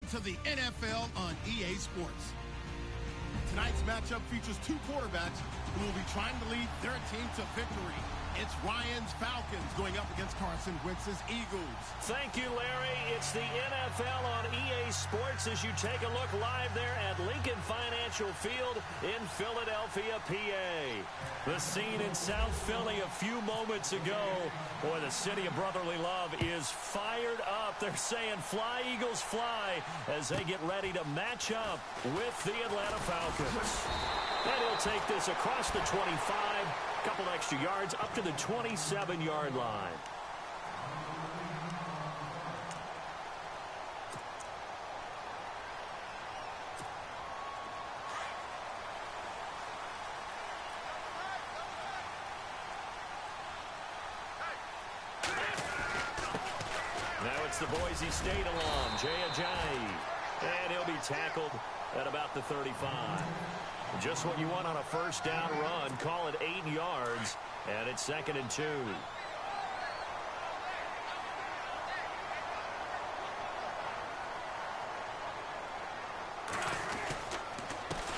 to the NFL on EA Sports. Tonight's matchup features two quarterbacks who will be trying to lead their team to victory. It's Ryan's Falcons going up against Carson Wentz's Eagles. Thank you, Larry. It's the NFL on EA Sports as you take a look live there at Lincoln Financial Field in Philadelphia, PA. The scene in South Philly a few moments ago. Boy, the city of brotherly love is fired up. They're saying fly, Eagles, fly as they get ready to match up with the Atlanta Falcons. And he'll take this across the 25. Couple extra yards up to the 27-yard line. Now it's the Boise State alum, Jay Ajayi. And he'll be tackled at about the 35. Just what you want on a first down run. Call it 8 yards, and it's 2nd and 2.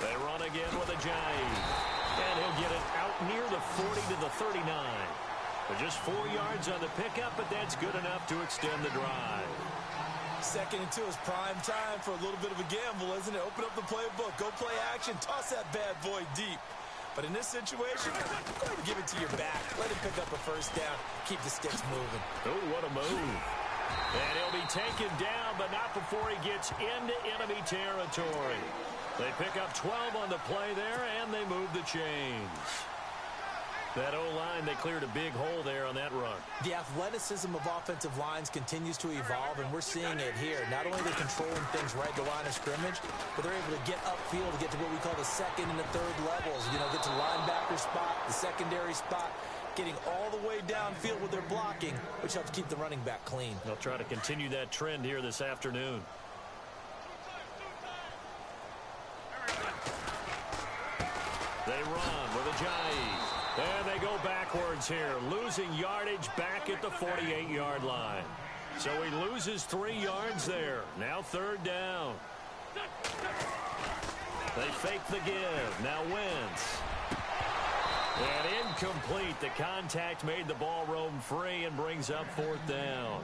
They run again with Ajayi, and he'll get it out near the 40 to the 39. But just 4 yards on the pickup, but that's good enough to extend the drive. 2nd and 2 is prime time for a little bit of a gamble, isn't it? Open up the playbook, go play action, toss that bad boy deep. But in this situation, go ahead and give it to your back. Let him pick up a first down. Keep the sticks moving. Oh, what a move. And he'll be taken down, but not before he gets into enemy territory. They pick up 12 on the play there, and they move the chains. That O-line, they cleared a big hole there on that run. The athleticism of offensive lines continues to evolve, and we're seeing it here. Not only are they controlling things right at the line of scrimmage, but they're able to get upfield to get to what we call the 2nd and the 3rd levels. You know, get to linebacker spot, the secondary spot, getting all the way downfield with their blocking, which helps keep the running back clean. They'll try to continue that trend here this afternoon. They run with Ajayi. And they go backwards here, losing yardage back at the 48-yard line. So he loses 3 yards there. Now 3rd down. They fake the give. Now Wentz. And incomplete. The contact made the ball roam free and brings up 4th down.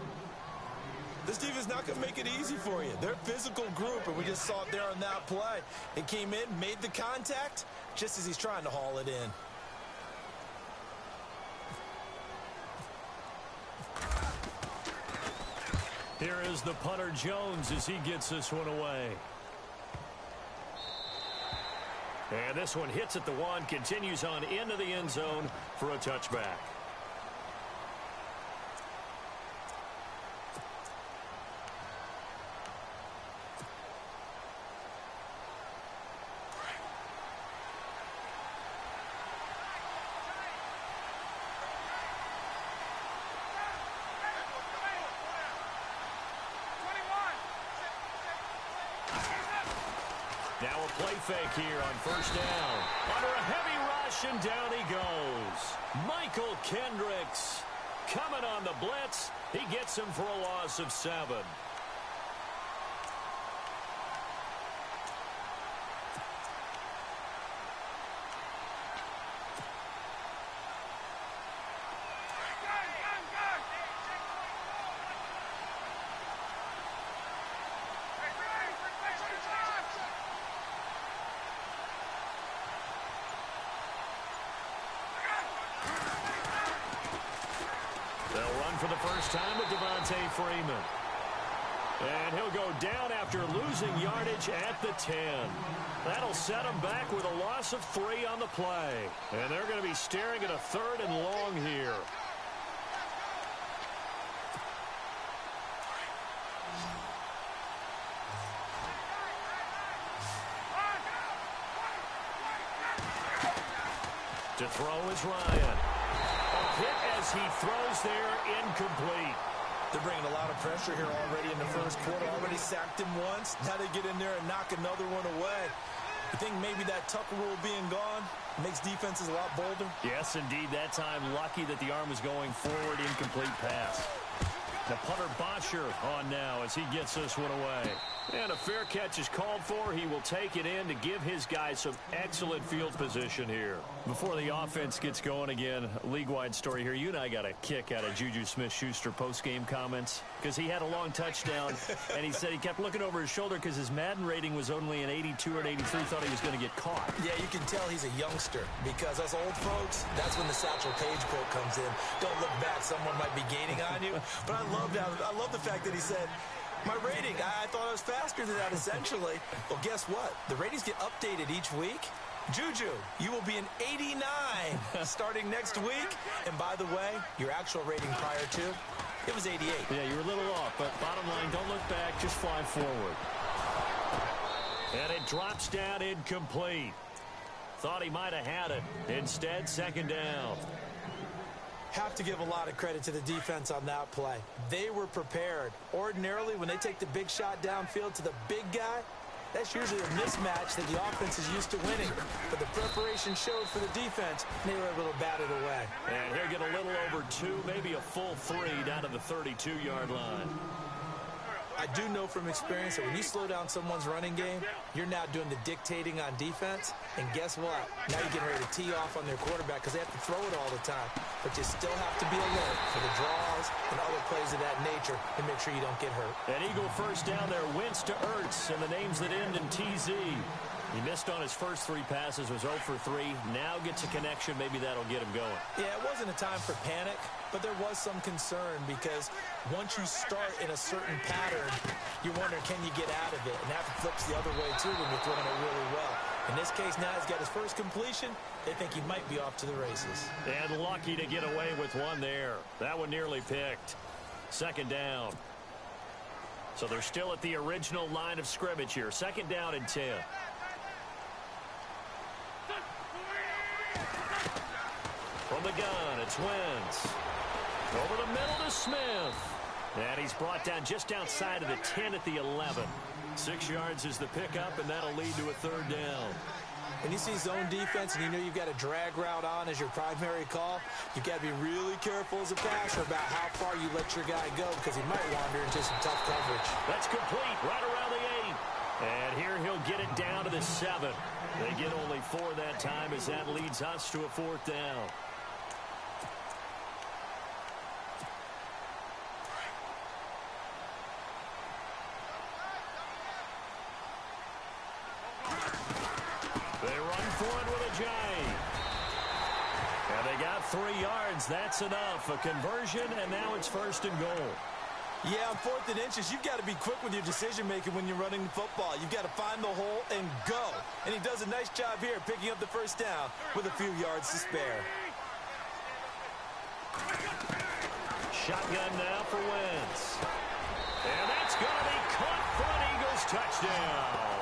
This team is not going to make it easy for you. They're a physical group, and we just saw it there on that play. It came in, made the contact, just as he's trying to haul it in. Here is the punter Jones as he gets this one away. And this one hits at the 1, continues on into the end zone for a touchback. Now a play fake here on 1st down. Under a heavy rush, and down he goes. Michael Kendricks coming on the blitz. He gets him for a loss of 7. For the first time with Devontae Freeman. And he'll go down after losing yardage at the 10. That'll set him back with a loss of 3 on the play. And they're going to be staring at a 3rd and long here. To throw is Ryan. Hit as he throws there, incomplete. They're bringing a lot of pressure here already in the first quarter. Already sacked him once. Now they get in there and knock another one away. You think maybe that Tucker rule being gone makes defenses a lot bolder? Yes, indeed. That time, lucky that the arm was going forward, incomplete pass. The punter Bosher on now as he gets this one away. And a fair catch is called for. He will take it in to give his guys some excellent field position here. Before the offense gets going again, league-wide story here. You and I got a kick out of Juju Smith-Schuster post-game comments because he had a long touchdown, and he said he kept looking over his shoulder because his Madden rating was only an 82 or an 83, thought he was going to get caught. Yeah, you can tell he's a youngster because us old folks, that's when the Satchel Paige quote comes in. Don't look back, someone might be gaining on you. But I love the fact that he said, my rating, I thought I was faster than that, essentially. Well, guess what? The ratings get updated each week. Juju, you will be an 89 starting next week. And by the way, your actual rating prior to, it was 88. Yeah, you were a little off, but bottom line, don't look back, just fly forward. And it drops down incomplete. Thought he might have had it. Instead, second down. Have to give a lot of credit to the defense on that play. They were prepared. Ordinarily, when they take the big shot downfield to the big guy, that's usually a mismatch that the offense is used to winning. But the preparation showed for the defense, and they were able to bat it away. And he'll get a little over 2, maybe a full 3 down to the 32-yard line. I do know from experience that when you slow down someone's running game, you're now doing the dictating on defense. And guess what? Now you're getting ready to tee off on their quarterback because they have to throw it all the time. But you still have to be alert for the draws and other plays of that nature to make sure you don't get hurt. An Eagle first down there, Wentz to Ertz, and the names that end in TZ. He missed on his first 3 passes, was 0 for 3. Now gets a connection. Maybe that'll get him going. Yeah, it wasn't a time for panic, but there was some concern because once you start in a certain pattern, you wonder, can you get out of it? And that flips the other way, too, when you're throwing it really well. In this case, now he's got his first completion. They think he might be off to the races. And lucky to get away with one there. That one nearly picked. Second down. So they're still at the original line of scrimmage here. Second down and 10. From the gun, it's Wentz. Over the middle to Smith. And he's brought down just outside of the 10 at the 11. 6 yards is the pickup, and that'll lead to a third down. When you see zone defense and you know you've got a drag route on as your primary call, you've got to be really careful as a passer about how far you let your guy go because he might wander into some tough coverage. That's complete right around the 8. And here he'll get it down to the 7. They get only 4 that time as that leads us to a fourth down. They run for it with a giant. And they got 3 yards. That's enough. A conversion, and now it's first and goal. Yeah, on 4th and inches, you've got to be quick with your decision-making when you're running the football. You've got to find the hole and go. And he does a nice job here picking up the first down with a few yards to spare. Shotgun now for Wentz. And that's going to be caught for an Eagles touchdown.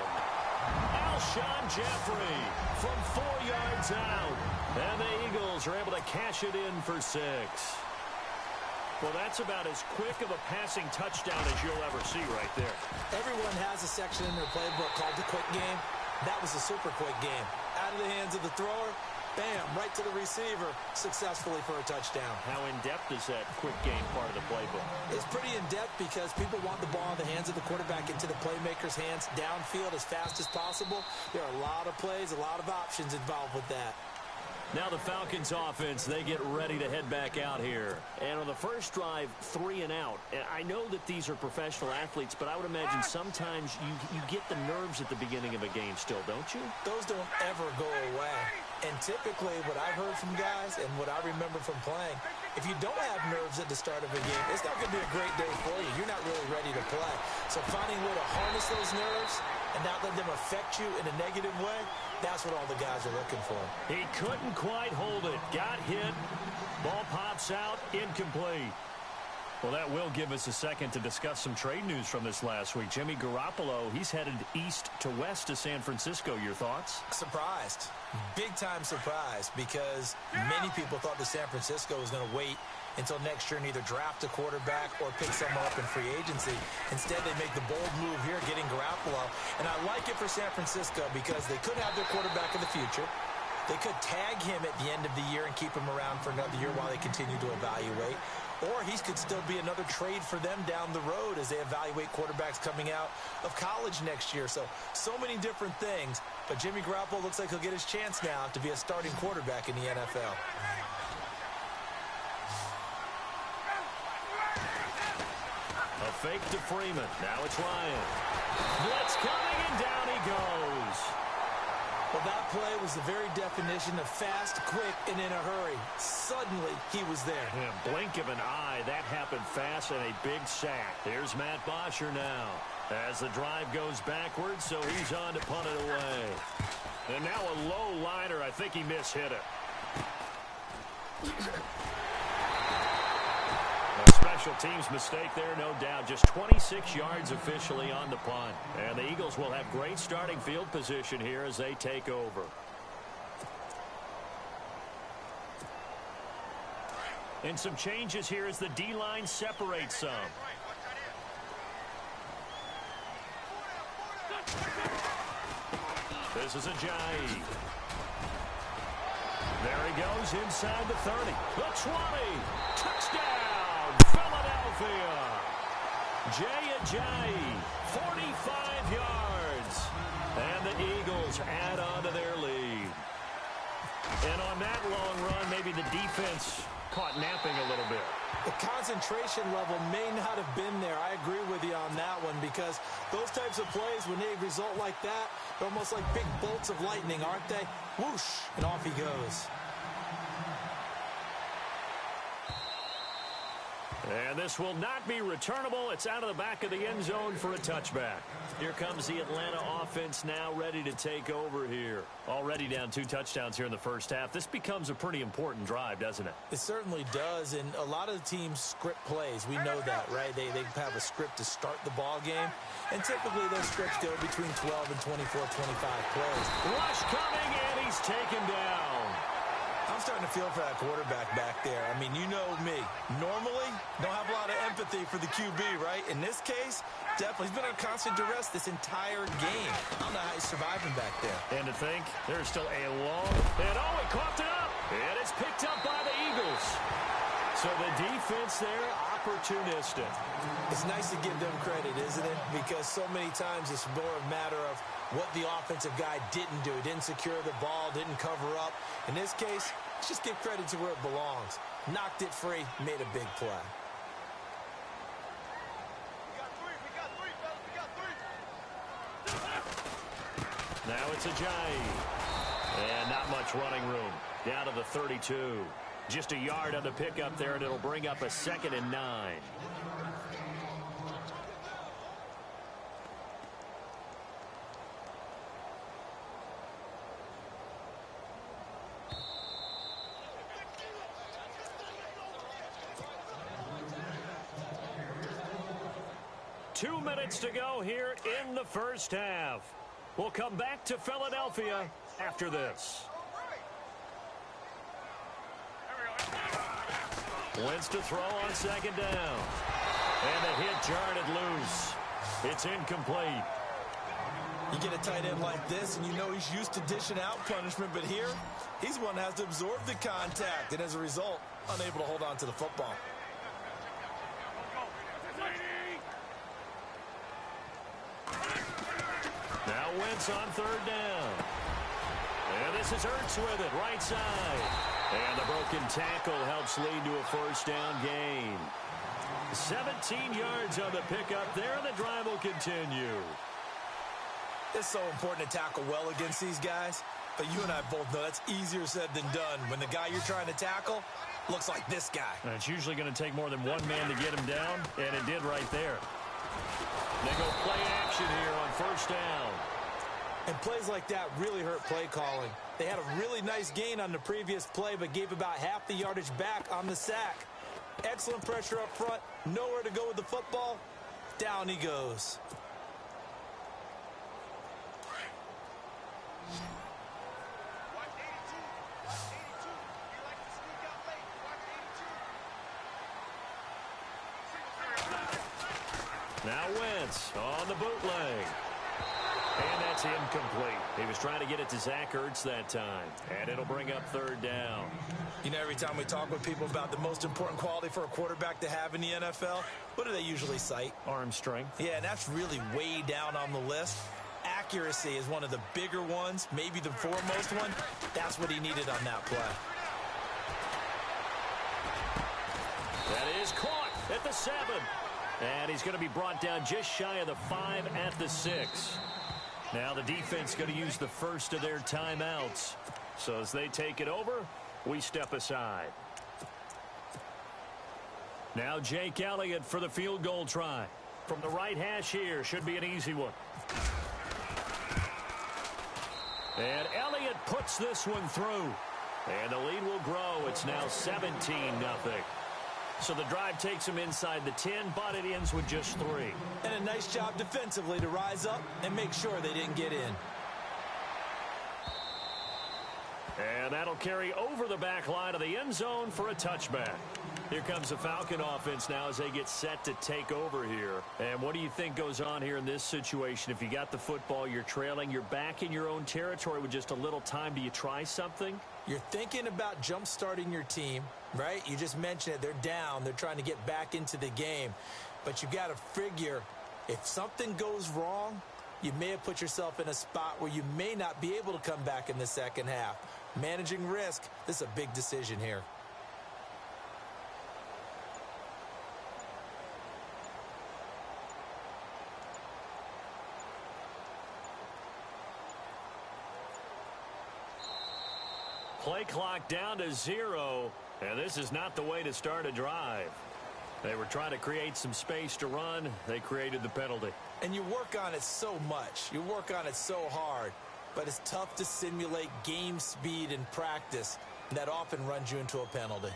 Alshon Jeffrey from 4 yards out. And the Eagles are able to cash it in for 6. Well, that's about as quick of a passing touchdown as you'll ever see right there. Everyone has a section in their playbook called the quick game. That was a super quick game. Out of the hands of the thrower, bam, right to the receiver, successfully for a touchdown. How in-depth is that quick game part of the playbook? It's pretty in-depth because people want the ball in the hands of the quarterback into the playmaker's hands downfield as fast as possible. There are a lot of plays, a lot of options involved with that. Now the Falcons offense, they get ready to head back out here. And on the first drive, 3 and out. And I know that these are professional athletes, but I would imagine sometimes you get the nerves at the beginning of a game still, don't you? Those don't ever go away. And typically what I've heard from guys and what I remember from playing, if you don't have nerves at the start of a game, it's not going to be a great day for you. You're not really ready to play. So finding a way to harness those nerves and not let them affect you in a negative way, that's what all the guys are looking for. He couldn't quite hold it. Got hit. Ball pops out. Incomplete. Well, that will give us a second to discuss some trade news from this last week. Jimmy Garoppolo, he's headed east to west to San Francisco. Your thoughts? Surprised. Big-time surprised because many people thought that San Francisco was going to wait until next year and either draft a quarterback or pick someone up in free agency. Instead, they make the bold move here, getting Garoppolo. And I like it for San Francisco because they could have their quarterback of the future. They could tag him at the end of the year and keep him around for another year while they continue to evaluate. Or he could still be another trade for them down the road as they evaluate quarterbacks coming out of college next year. So many different things. But Jimmy Garoppolo looks like he'll get his chance now to be a starting quarterback in the NFL. A fake to Freeman. Now it's Ryan. Blitz coming, and down he goes. Well, that play was the very definition of fast, quick, and in a hurry. Suddenly, he was there. Yeah, blink of an eye. That happened fast and a big sack. Here's Matt Bosher now. As the drive goes backwards, so he's on to punt it away. And now a low liner. I think he mishit it. A special teams mistake there, no doubt. Just 26 yards officially on the punt. And the Eagles will have great starting field position here as they take over. And some changes here as the D-line separates some. This is Ajayi. There he goes inside the 30. The 20. Touchdown, Philadelphia. Jay Ajayi, 45 yards. And the Eagles add on to their lead. And on that long run, maybe the defense caught napping a little bit. The concentration level may not have been there. I agree with you on that one because those types of plays, when they result like that, they're almost like big bolts of lightning, aren't they? Whoosh, and off he goes. And this will not be returnable. It's out of the back of the end zone for a touchback. Here comes the Atlanta offense now ready to take over here. Already down 2 touchdowns here in the first half. This becomes a pretty important drive, doesn't it? It certainly does, and a lot of the teams script plays. We know that, right? They have a script to start the ball game, and typically those scripts go between 12 and 24, 25 plays. Rush coming, and he's taken down. I'm starting to feel for that quarterback back there. I mean, you know me. Normally, don't have a lot of empathy for the QB, right? In this case, definitely. He's been under constant duress this entire game. I don't know how he's surviving back there. And to think, there's still a long... And oh, he coughed it up! And it's picked up by the Eagles. So the defense there, opportunistic. It's nice to give them credit, isn't it? Because so many times it's more a matter of what the offensive guy didn't do. Didn't secure the ball, didn't cover up. In this case, let's just give credit to where it belongs. Knocked it free, made a big play. Now it's Ajayi. And not much running room. Down to the 32. Just a yard on the pickup there, and it'll bring up a 2nd and 9. Two minutes to go here in the first half. We'll come back to Philadelphia after this. Wentz to throw on 2nd down. And the hit jarred it loose. It's incomplete. You get a tight end like this, and you know he's used to dishing out punishment, but here, he's one that has to absorb the contact, and as a result, unable to hold on to the football. Now Wentz on 3rd down. And this is Ertz with it, right side. And the broken tackle helps lead to a 1st down gain. 17 yards on the pickup there, and the drive will continue. It's so important to tackle well against these guys, but you and I both know that's easier said than done when the guy you're trying to tackle looks like this guy. And it's usually going to take more than one man to get him down, and it did right there. They go play action here on 1st down. And plays like that really hurt play calling. They had a really nice gain on the previous play, but gave about half the yardage back on the sack. Excellent pressure up front. Nowhere to go with the football. Down he goes. Now Wentz on the bootleg. And that's incomplete. He was trying to get it to Zach Ertz that time. And it'll bring up third down. You know, every time we talk with people about the most important quality for a quarterback to have in the NFL, what do they usually cite? Arm strength. Yeah, and that's really way down on the list. Accuracy is one of the bigger ones, maybe the foremost one. That's what he needed on that play. That is caught at the 7. And he's going to be brought down just shy of the 5 at the 6. Now the defense going to use the first of their timeouts. So as they take it over, we step aside. Now Jake Elliott for the field goal try. From the right hash here, should be an easy one. And Elliott puts this one through. And the lead will grow. It's now 17-0. So the drive takes him inside the 10, but it ends with just 3. And a nice job defensively to rise up and make sure they didn't get in. And that'll carry over the back line of the end zone for a touchback. Here comes the Falcon offense now as they get set to take over here. And what do you think goes on here in this situation? If you got the football, you're trailing, you're back in your own territory with just a little time. Do you try something? You're thinking about jump-starting your team, right? You just mentioned it. They're down. They're trying to get back into the game. But you got to figure if something goes wrong, you may have put yourself in a spot where you may not be able to come back in the second half. Managing risk, this is a big decision here. Play clock down to 0, and this is not the way to start a drive. They were trying to create some space to run. They created the penalty. And you work on it so much. You work on it so hard. But it's tough to simulate game speed in practice. And that often runs you into a penalty.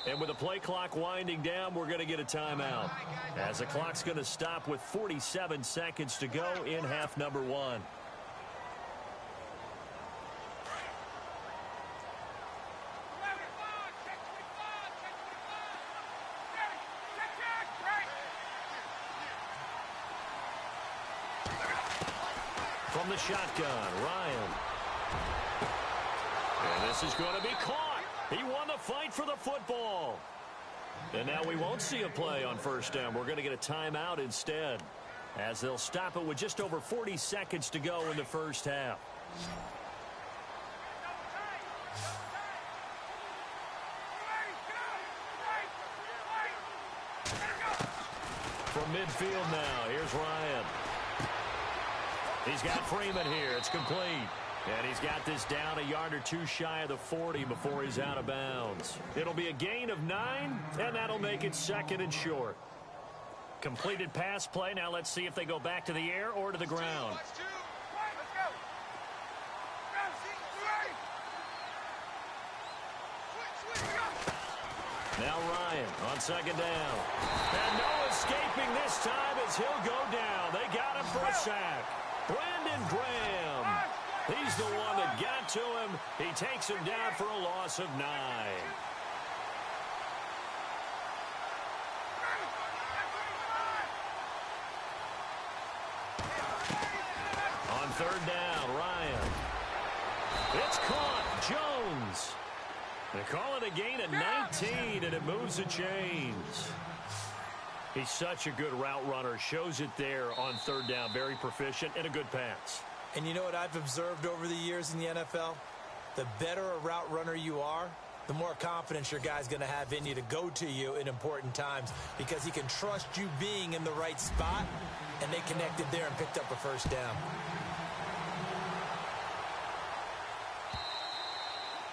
And with the play clock winding down, we're going to get a timeout. As the clock's going to stop with 47 seconds to go in half number 1. From the shotgun, Ryan. And this is going to be caught. He won the fight for the football. And now we won't see a play on first down. We're going to get a timeout instead, as they'll stop it with just over 40 seconds to go in the first half. From midfield now, here's Ryan. He's got Freeman here. It's complete. And he's got this down a yard or two shy of the 40 before he's out of bounds. It'll be a gain of 9, and that'll make it 2nd and short. Completed pass play. Now let's see if they go back to the air or to the ground. Now Ryan on 2nd down. And no escaping this time as he'll go down. They got him for a sack. Brandon Graham. He's the one that got to him. He takes him down for a loss of 9. On 3rd down, Ryan. It's caught. Jones. They call it a gain of 19, and it moves the chains. He's such a good route runner. Shows it there on 3rd down. Very proficient and a good pass. And you know what I've observed over the years in the NFL? The better a route runner you are, the more confidence your guy's going to have in you to go to you in important times because he can trust you being in the right spot, and they connected there and picked up a 1st down.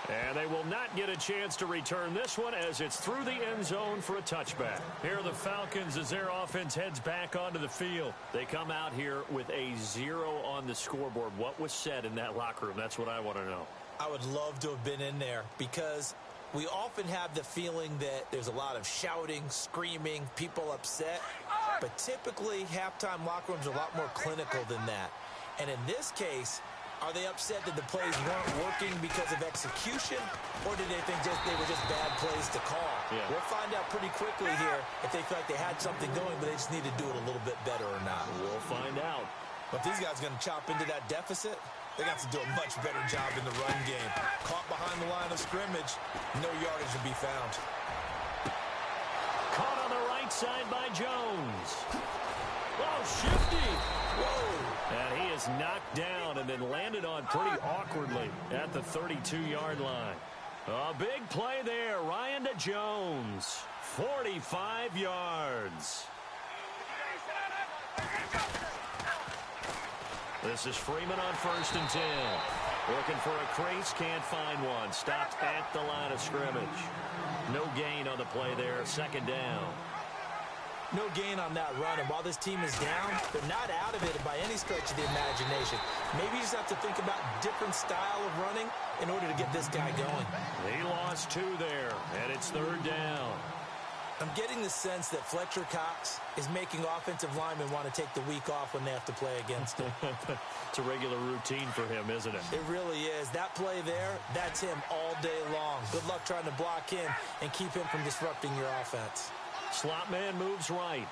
And they will not get a chance to return this one as it's through the end zone for a touchback. Here are the Falcons as their offense heads back onto the field. They come out here with a 0 on the scoreboard. What was said in that locker room? That's what I want to know. I would love to have been in there because we often have the feeling that there's a lot of shouting, screaming, people upset. But typically, halftime locker rooms are a lot more clinical than that. And in this case, are they upset that the plays weren't working because of execution, or did they think they were just bad plays to call? Yeah. We'll find out pretty quickly here if they feel like they had something going, but they just need to do it a little bit better or not. We'll find out. But these guys are going to chop into that deficit. They got to do a much better job in the run game. Caught behind the line of scrimmage, no yardage to be found. Caught on the right side by Jones. Oh, shifty. Whoa. And he is knocked down and then landed on pretty awkwardly at the 32-yard line. A big play there. Ryan to Jones. 45 yards. This is Freeman on 1st and 10. Looking for a crease, can't find one. Stopped at the line of scrimmage. No gain on the play there. 2nd down. No gain on that run, and while this team is down, they're not out of it by any stretch of the imagination. Maybe you just have to think about different style of running in order to get this guy going. He lost 2 there, and it's 3rd down. I'm getting the sense that Fletcher Cox is making offensive linemen want to take the week off when they have to play against him. It's a regular routine for him, isn't it? It really is. That play there, that's him all day long. Good luck trying to block him and keep him from disrupting your offense. Slot man moves right.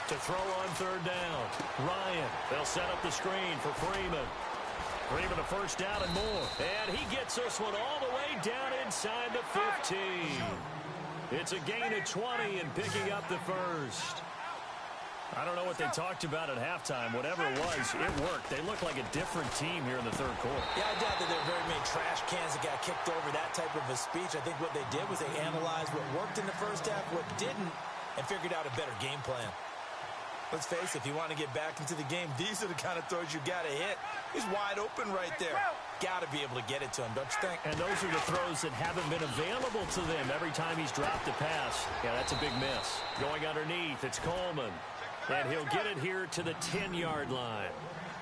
To throw on 3rd down. Ryan, they'll set up the screen for Freeman. Freeman a 1st down and more. And he gets this one all the way down inside the 15. It's a gain of 20 and picking up the 1st. I don't know what they talked about at halftime. Whatever it was, it worked. They look like a different team here in the 3rd quarter. Yeah, I doubt that there are very many trash cans that got kicked over, that type of a speech. I think what they did was they analyzed what worked in the 1st half, what didn't, and figured out a better game plan. Let's face it, if you want to get back into the game, these are the kind of throws you got to hit. He's wide open right there. Got to be able to get it to him, don't you think? And those are the throws that haven't been available to them every time he's dropped a pass. Yeah, that's a big miss. Going underneath, it's Coleman. And he'll get it here to the 10-yard line.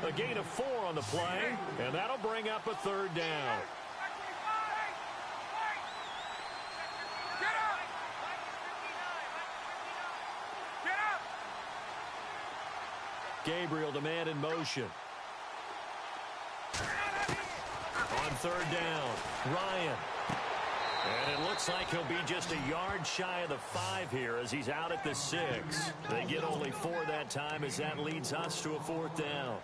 A gain of 4 on the play, and that'll bring up a 3rd down. Gabriel, the man in motion. On 3rd down, Ryan. And it looks like he'll be just a yard shy of the 5 here as he's out at the 6. They get only 4 that time as that leads us to a 4th down.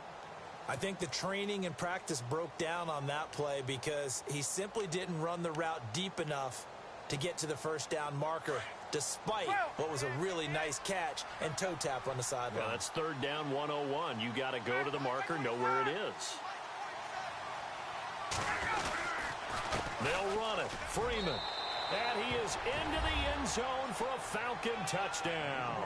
I think the training and practice broke down on that play because he simply didn't run the route deep enough to get to the 1st down marker, despite what was a really nice catch and toe tap on the sideline. Well, that's 3rd down 101. You got to go to the marker, know where it is. They'll run it. Freeman. And he is into the end zone for a Falcon touchdown.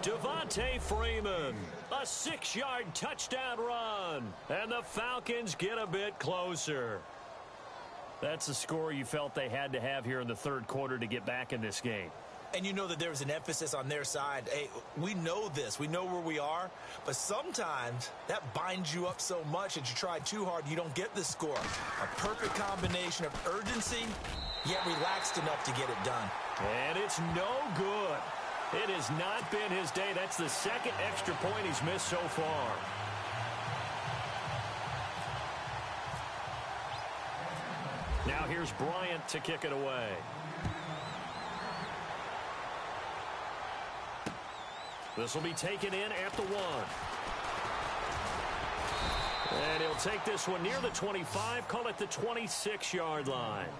Devontae Freeman, a 6-yard touchdown run, and the Falcons get a bit closer. That's the score you felt they had to have here in the third quarter to get back in this game. And you know that there was an emphasis on their side. Hey, we know this. We know where we are. But sometimes that binds you up so much that you try too hard, you don't get the score. A perfect combination of urgency, yet relaxed enough to get it done. And it's no good. It has not been his day. That's the second extra point he's missed so far. Now here's Bryant to kick it away. This will be taken in at the 1. And he'll take this one near the 25, call it the 26-yard line.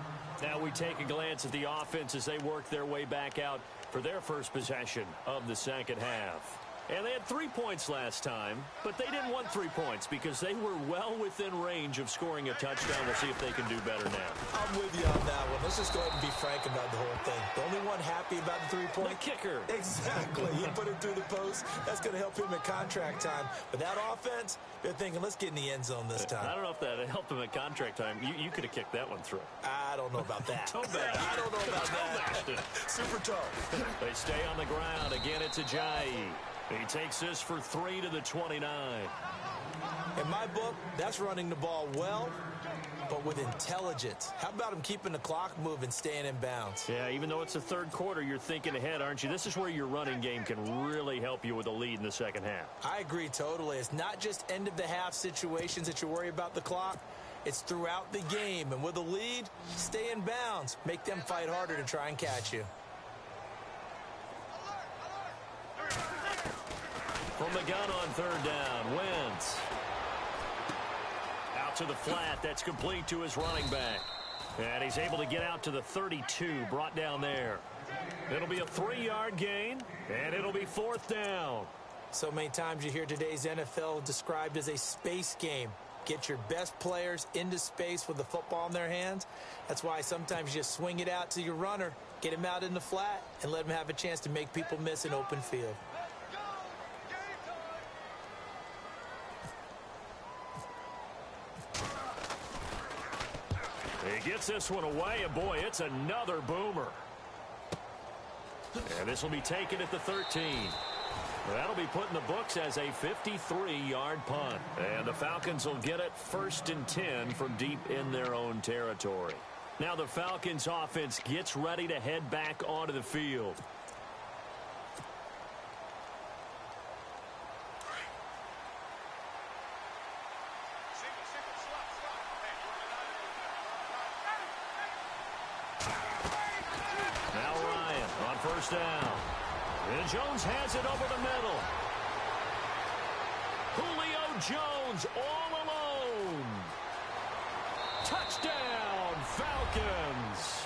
Now we take a glance at the offense as they work their way back out for their first possession of the second half. And they had 3 points last time, but they didn't want 3 points because they were well within range of scoring a touchdown. We'll see if they can do better now. I'm with you on that one. Let's just go ahead and be frank about the whole thing. The only one happy about the 3-point? The kicker. Exactly. He put it through the post. That's going to help him at contract time. But that offense, they're thinking, let's get in the end zone this time. I don't know if that helped him at contract time. You could have kicked that one through. I don't know about that. I don't know about that. Super toe. They stay on the ground. Again, it's Ajayi. He takes this for 3 to the 29. In my book, that's running the ball well, but with intelligence. How about him keeping the clock moving, staying in bounds? Yeah, even though it's the third quarter, you're thinking ahead, aren't you? This is where your running game can really help you with a lead in the second half. I agree totally. It's not just end-of-the-half situations that you worry about the clock. It's throughout the game. And with a lead, stay in bounds. Make them fight harder to try and catch you. From the gun on third down, Wentz. Out to the flat, that's complete to his running back. And he's able to get out to the 32, brought down there. It'll be a 3-yard gain, and it'll be 4th down. So many times you hear today's NFL described as a space game. Get your best players into space with the football in their hands. That's why sometimes you just swing it out to your runner, get him out in the flat, and let him have a chance to make people miss an open field. He gets this one away, and boy, it's another boomer. And this will be taken at the 13. That'll be put in the books as a 53-yard punt. And the Falcons will get it 1st and 10 from deep in their own territory. Now the Falcons offense gets ready to head back onto the field. First down. And Jones has it over the middle. Julio Jones all alone. Touchdown, Falcons.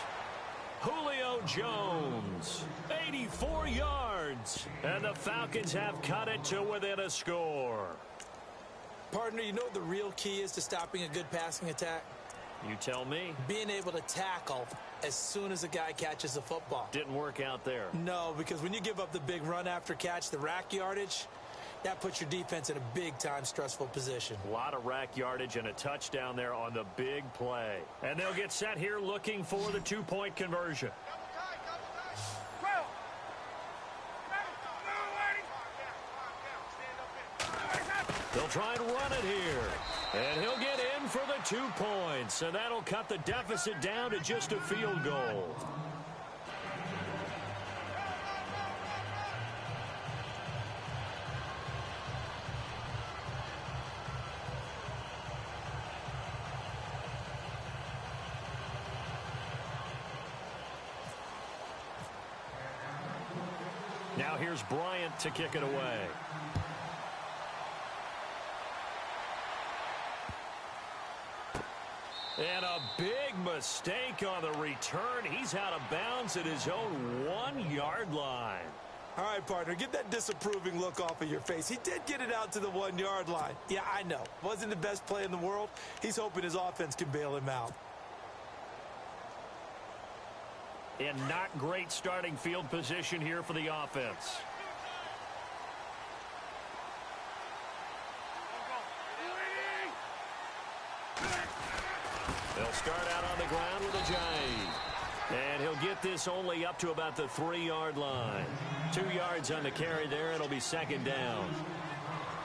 Julio Jones, 84 yards. And the Falcons have cut it to within a score. Partner, you know what the real key is to stopping a good passing attack? You tell me. Being able to tackle as soon as a guy catches the football. Didn't work out there. No, because when you give up the big run after catch, the rack yardage, that puts your defense in a big-time stressful position. A lot of rack yardage and a touchdown there on the big play. And they'll get set here looking for the 2-point conversion. They'll try and run it here. And he'll get in for the 2 points. And that'll cut the deficit down to just a field goal. Now here's Bryant to kick it away. And a big mistake on the return. He's out of bounds at his own 1-yard line. All right, partner, get that disapproving look off of your face. He did get it out to the 1-yard line. Yeah, I know. Wasn't the best play in the world. He's hoping his offense can bail him out. And not great starting field position here for the offense. start out on the ground with Ajayi. And he'll get this only up to about the 3-yard line. 2 yards on the carry there. It'll be second down.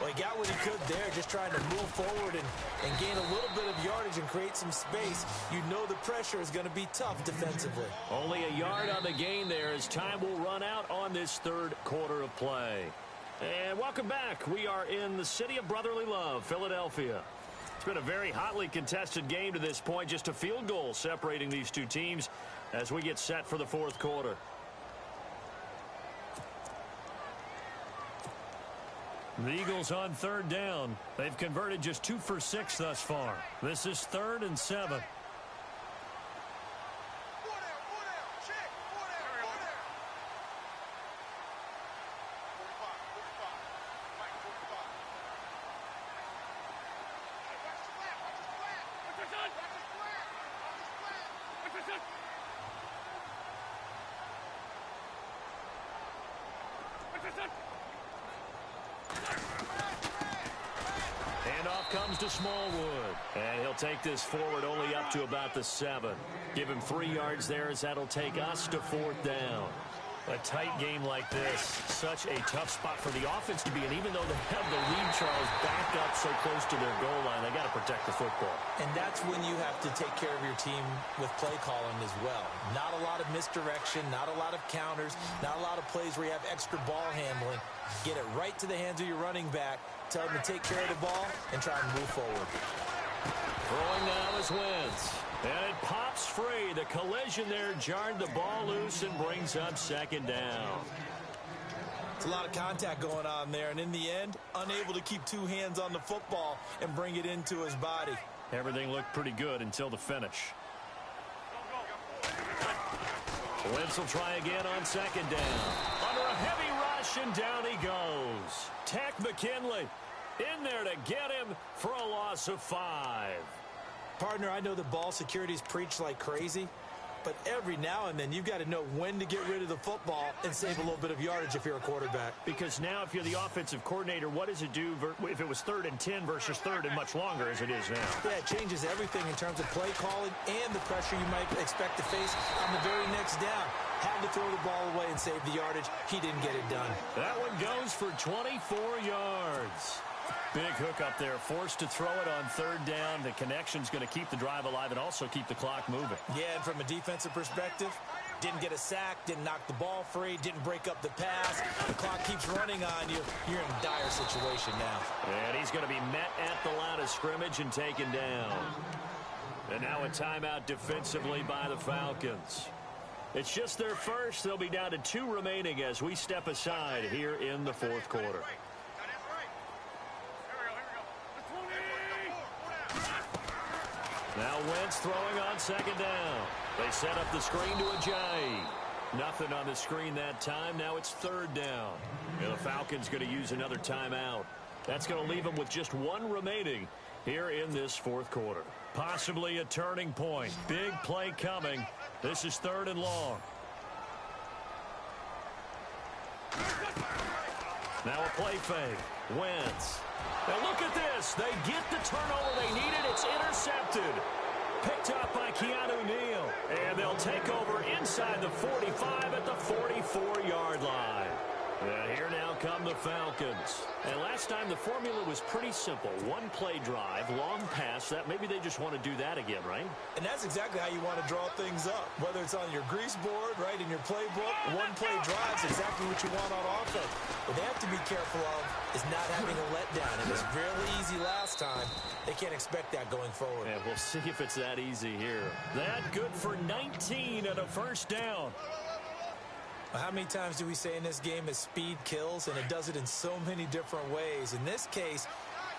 Well, he got what he could there, just trying to move forward and gain a little bit of yardage and create some space. You know the pressure is going to be tough defensively. Only a yard on the gain there as time will run out on this third quarter of play. And welcome back. We are in the city of brotherly love, Philadelphia. It's been a very hotly contested game to this point. Just a field goal separating these two teams as we get set for the fourth quarter. The Eagles on third down. They've converted just 2 for 6 thus far. This is 3rd and 7. Handoff comes to Smallwood. And he'll take this forward only up to about the 7. Give him 3 yards there as that'll take us to 4th down. A tight game like this, such a tough spot for the offense to be in. Even though they have the lead, Charles, backed up so close to their goal line, they got to protect the football. And that's when you have to take care of your team with play calling as well. Not a lot of misdirection, not a lot of counters, not a lot of plays where you have extra ball handling. Get it right to the hands of your running back, tell him to take care of the ball, and try and move forward. Throwing now is Wentz. And it pops free. The collision there jarred the ball loose and brings up second down. It's a lot of contact going on there, and in the end, unable to keep 2 hands on the football and bring it into his body. Everything looked pretty good until the finish. Wentz will try again on second down. Under a heavy rush, and down he goes. Tack McKinley in there to get him for a loss of 5. Partner, I know the ball security is preached like crazy, but every now and then you've got to know when to get rid of the football and save a little bit of yardage if you're a quarterback. Because now if you're the offensive coordinator, what does it do if it was 3rd and 10 versus 3rd and much longer as it is now? Yeah, it changes everything in terms of play calling and the pressure you might expect to face on the very next down. Had to throw the ball away and save the yardage. He didn't get it done. That one goes for 24 yards. Big hook up there, forced to throw it on 3rd down. The connection's going to keep the drive alive and also keep the clock moving. Yeah, and from a defensive perspective, didn't get a sack, didn't knock the ball free, didn't break up the pass. The clock keeps running on you. You're in a dire situation now. And he's going to be met at the line of scrimmage and taken down. And now a timeout defensively by the Falcons. It's just their first. They'll be down to 2 remaining as we step aside here in the fourth quarter. Now Wentz throwing on second down. They set up the screen to Ajayi. Nothing on the screen that time. Now it's 3rd down. And the Falcons going to use another timeout. That's going to leave them with just 1 remaining here in this fourth quarter. Possibly a turning point. Big play coming. This is 3rd and long. Now a play fake. Wentz. Now look at this. They get the turnover they needed. It's intercepted. Picked up by Keanu Neal. And they'll take over inside the 45 at the 44-yard line. And here now come the Falcons. And last time the formula was pretty simple. 1 play drive, long pass. That maybe they just want to do that again, right? And that's exactly how you want to draw things up. Whether it's on your grease board, right, in your playbook, 1 play drive is exactly what you want on offense. What they have to be careful of is not having a letdown. It was really easy last time. They can't expect that going forward. And we'll see if it's that easy here. That good for 19 and a 1st down. How many times do we say in this game that speed kills, and it does it in so many different ways? In this case,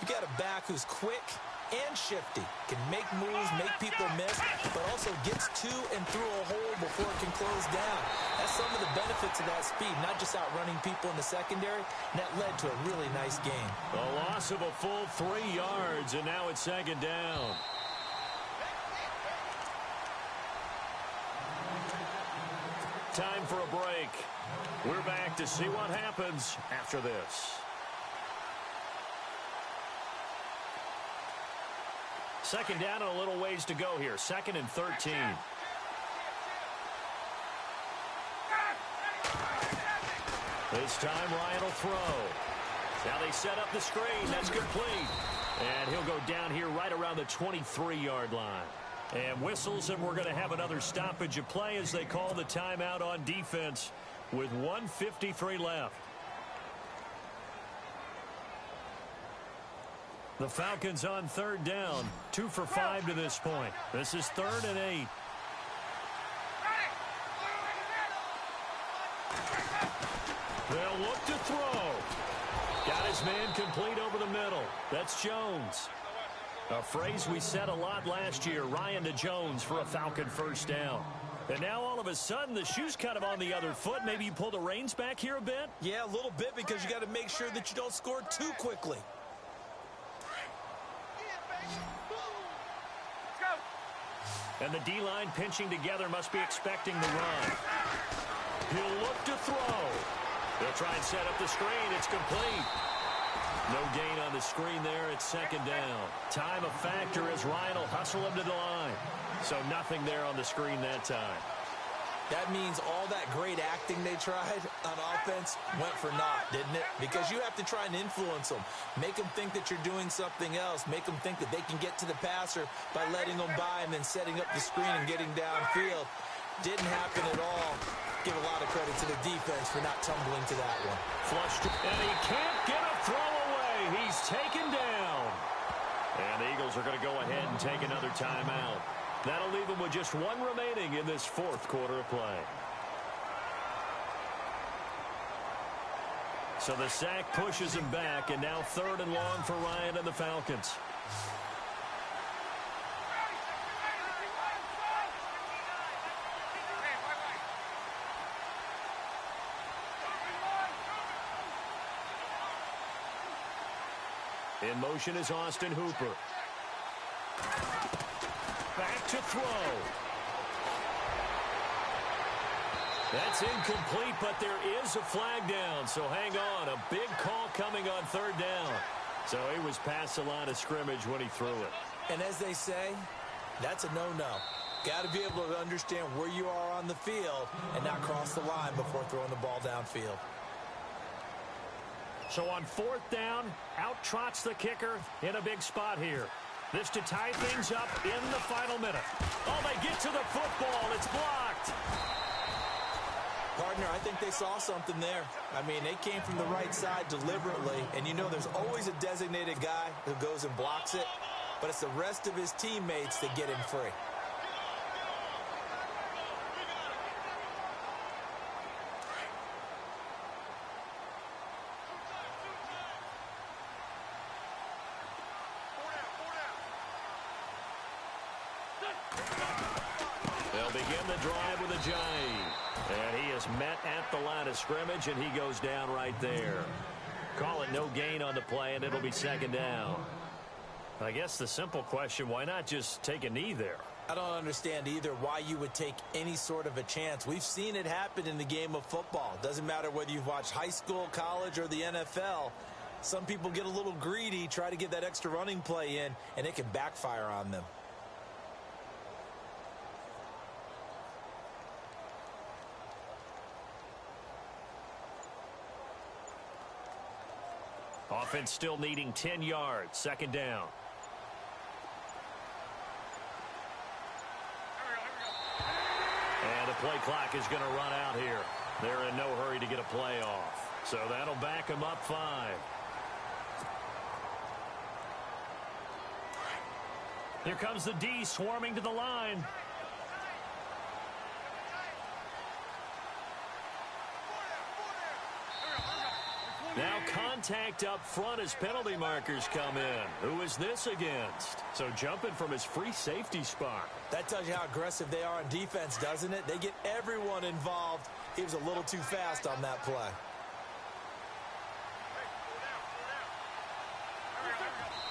you got a back who's quick and shifty, can make moves, make people miss, but also gets to and through a hole before it can close down. That's some of the benefits of that speed, not just outrunning people in the secondary, and that led to a really nice game. A loss of a full 3 yards, and now it's 2nd down. Time for a break. We're back to see what happens after this. Second down and a little ways to go here. 2nd and 13. This time Ryan will throw. Now they set up the screen. That's complete. And he'll go down here right around the 23-yard line. And whistles, and we're going to have another stoppage of play as they call the timeout on defense with 1:53 left. The Falcons on 3rd down, 2 for 5 to this point. This is 3rd and 8. They'll look to throw. Got his man complete over the middle. That's Jones. A phrase we said a lot last year, Ryan to Jones for a Falcon first down. And now all of a sudden the shoe's kind of on the other foot. Maybe you pull the reins back here a bit? Yeah, a little bit, because you got to make sure that you don't score too quickly. And the D-line pinching together must be expecting the run. He'll look to throw. They'll try and set up the screen. It's complete. No gain on the screen there. It's 2nd down. Time a factor as Ryan will hustle him to the line. So nothing there on the screen that time. That means all that great acting they tried on offense went for naught, didn't it? Because you have to try and influence them. Make them think that you're doing something else. Make them think that they can get to the passer by letting them by and then setting up the screen and getting downfield. Didn't happen at all. Give a lot of credit to the defense for not tumbling to that one. Flushed, and he can't get a throw away. He's taken down. And the Eagles are going to go ahead and take another timeout. That'll leave them with just 1 remaining in this 4th quarter of play. So the sack pushes him back, and now 3rd and long for Ryan and the Falcons. In motion is Austin Hooper. Back to throw. That's incomplete, but there is a flag down, so hang on. A big call coming on 3rd down. So he was past the line of scrimmage when he threw it. And as they say, that's a no-no. Got to be able to understand where you are on the field and not cross the line before throwing the ball downfield. So on 4th down, out trots the kicker in a big spot here. This to tie things up in the final minute. Oh, they get to the football. It's blocked. Partner, I think they saw something there. I mean, they came from the right side deliberately, and you know there's always a designated guy who goes and blocks it, but it's the rest of his teammates that get him free. They'll begin the drive with a jive. And he is met at the line of scrimmage, and he goes down right there. Call it no gain on the play, and it'll be 2nd down. I guess the simple question, why not just take a knee there? I don't understand either why you would take any sort of a chance. We've seen it happen in the game of football. Doesn't matter whether you've watched high school, college, or the NFL. Some people get a little greedy, try to get that extra running play in, and it can backfire on them. Offense still needing 10 yards. 2nd down. And the play clock is going to run out here. They're in no hurry to get a play off. So that'll back them up 5. Here comes the D swarming to the line. Now contact up front as penalty markers come in. Who is this against? So jumping from his free safety spot. That tells you how aggressive they are on defense, doesn't it? They get everyone involved. He was a little too fast on that play.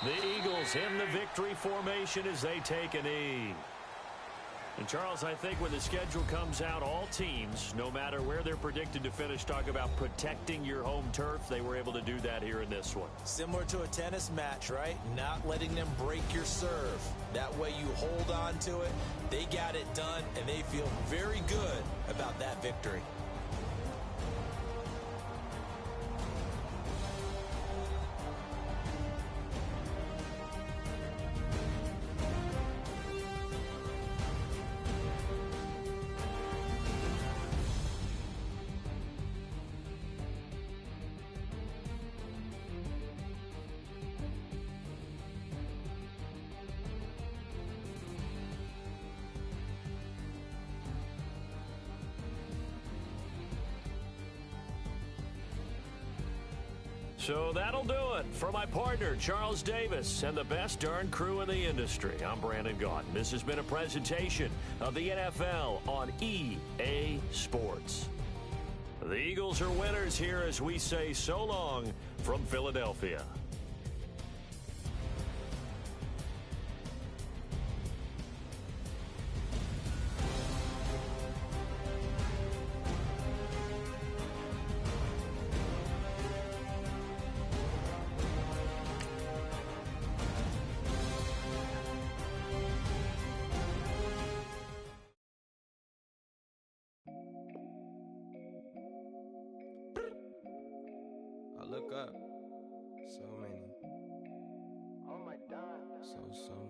The Eagles in the victory formation as they take a knee. And, Charles, I think when the schedule comes out, all teams, no matter where they're predicted to finish, talk about protecting your home turf. They were able to do that here in this one. Similar to a tennis match, right? Not letting them break your serve. That way you hold on to it. They got it done, and they feel very good about that victory. So that'll do it for my partner, Charles Davis, and the best darn crew in the industry. I'm Brandon Gaudin. This has been a presentation of the NFL on EA Sports. The Eagles are winners here as we say so long from Philadelphia. I look up, so many, so